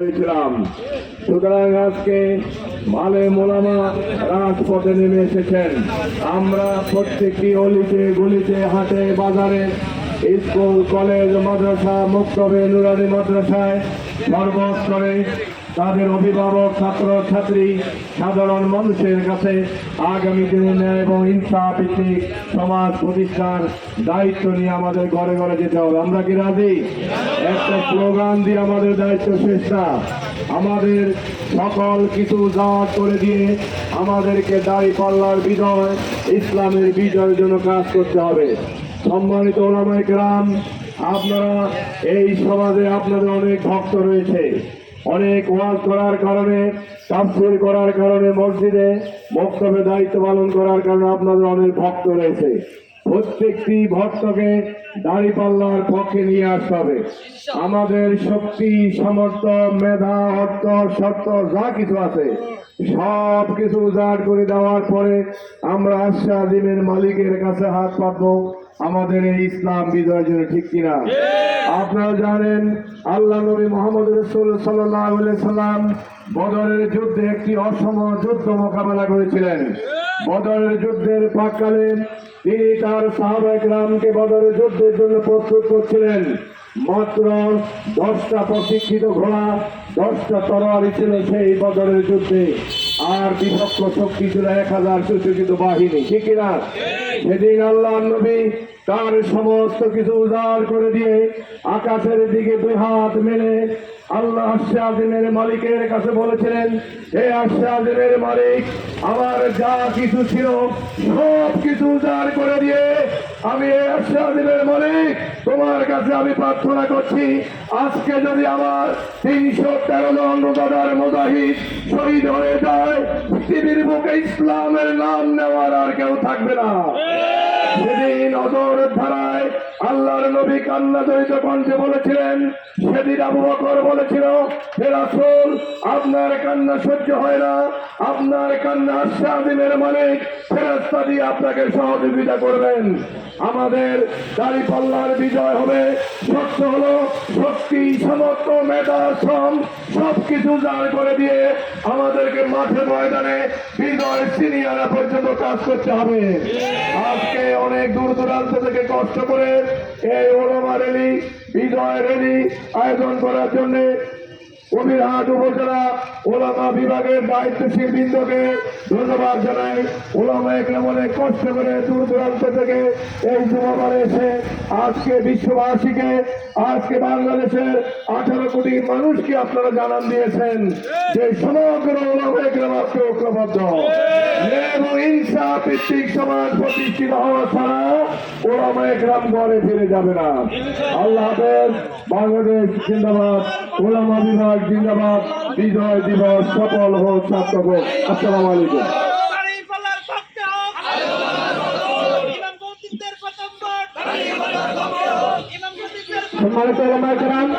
হয়েছিলাম। সুতরাং আজকে মালে মোলামা রাজপথে নেমে এসেছেন। আমরা প্রত্যেকটি অলিতে গলিতে হাটে বাজারে স্কুল কলেজ মাদ্রাসা মুক্তবে নুরানি মাদ্রাসায় সর্বস্তরে তাদের অভিভাবক ছাত্র ছাত্রী সাধারণ মানুষের কাছে আগামী দিনে ন্যায় এবং ইনসাফ ভিত্তিক সমাজ প্রতিষ্ঠার দায়িত্ব নিয়ে আমাদের ঘরে ঘরে যেতে হবে। আমরা কি রাজি? একটা স্লোগান দিয়ে আমাদের দায়িত্ব শেষ না। আমাদের সকল কিছু জাত করে দিয়ে আমাদেরকে দাঁড়িপাল্লার বিজয়, ইসলামের বিজয়ের জন্য কাজ করতে হবে। সম্মানিত ওলামায়ে কেরাম, আপনারা এই সমাজে আপনাদের অনেক ভক্ত রয়েছে। অনেক ওয়াজ করার কারণে, তাফসীর করার কারণে, মসজিদে বক্তব্যে দায়িত্ব পালন করার কারণে আপনাদের অনেক ভক্ত রয়েছে। প্রত্যেকটি ভক্তকে দাঁড়িপাল্লার পক্ষে নিয়ে আসতে হবে। আমাদের শক্তি, সামর্থ্য, মেধা, অর্থ, শর্ত যা কিছু আছে সব কিছু উজাড় করে দেওয়ার পরে আমরা আশা-আজিমের মালিকের কাছে হাত পাতবো আমাদের এই ইসলাম বিজয়ের জন্য, ঠিক কিনা? আপনারা জানেন আল্লাহ নবী মুহাম্মদ রাসূল সাল্লাল্লাহু আলাইহি সাল্লাম বদরের যুদ্ধে একটি অসম যুদ্ধ মোকাবেলা করেছিলেন। বদরের যুদ্ধের প্রাক্কালে তিনি তার সাহাবায়ে কেরামকে বদরের যুদ্ধের জন্য প্রস্তুত করছিলেন। মাত্র 10টা প্রশিক্ষিত ঘোড়া, 10টা তরবারি ছিল সেই বদরের যুদ্ধে, আর বিপক্ষ শক্তি ছিল 1000 সুসজ্জিত বাহিনী, ঠিক কিনা? সেদিন আল্লাহ নবী তার সমস্ত কিছু উজাড় করে দিয়ে আকাশের দিকে দুই হাত মেলে আল্লাহ আশা-আজিমের মালিকের কাছে বলেছিলেন, হে আশা-আজিমের মালিক, আমার যা কিছু ছিল সব কিছু উজাড় করে দিয়ে আমি আশা-আজিমের মালিক তোমার কাছে আমি প্রার্থনা করছি, আজকে যদি আমার 313 জন রোজাদার মুজাহিদ শহীদ হয়ে যায়, পৃথিবীর বুকে ইসলামের নাম নেওয়ার আর কেউ থাকবে না। সেদিন অজরের ধারায় আল্লাহর নবী কান্না জড়িত কণ্ঠে বলেছিলেন, সেদিন আবু বকর বলেছিল, হে রাসূল, আপনার কান্না সহ্য হয় না, আপনার কান্না আশা-আজিমের মালিক ফেরেশতা দিয়ে আপনাকে সহযোগিতা করবেন। আমাদের দাঁড়িপাল্লার বিজয় হবে। শর্ত হলো শক্তি, সামর্থ্য, মেধা, শ্রম সবকিছু উজাড় করে দিয়ে আমাদেরকে মাঠে ময়দানে বিজয় ছিনিয়ে আনা পর্যন্ত কাজ করতে হবে। আজকে অনেক দূর দূরান্ত থেকে কষ্ট করে এই ওলামা র্যালি, বিজয় র্যালি আয়োজন করার জন্য কবিরহাট উপজেলা ওলামা বিভাগের দায়িত্বশীল বৃন্দকে ধন্যবাদ জানাই। ওলামায়ে কেরাম অনেক কষ্ট করে দূর দূরান্ত থেকে এই জুমাবারে এসে আজকে বিশ্ববাসীকে, আজকে বাংলাদেশের 18 কোটি মানুষকে আপনারা জানান দিয়েছেন যে সমগ্র ওলামায়ে কেরাম আজকে ঐক্যবদ্ধ এবং ইনসাফ ভিত্তিক সমাজ প্রতিষ্ঠিত হওয়া ছাড়া ওলামায়ে কেরাম ঘরে ফিরে যাবে না। আল্লাহ হাফেজ। বাংলাদেশ জিন্দাবাদ, ওলামা বিভাগ জিন্দাবাদ। বিজয় দিবস সফল হোক, সার্থক হোক। আসসালামু আলাইকুম। সম্মানিত ওলামায়ে কেরাম,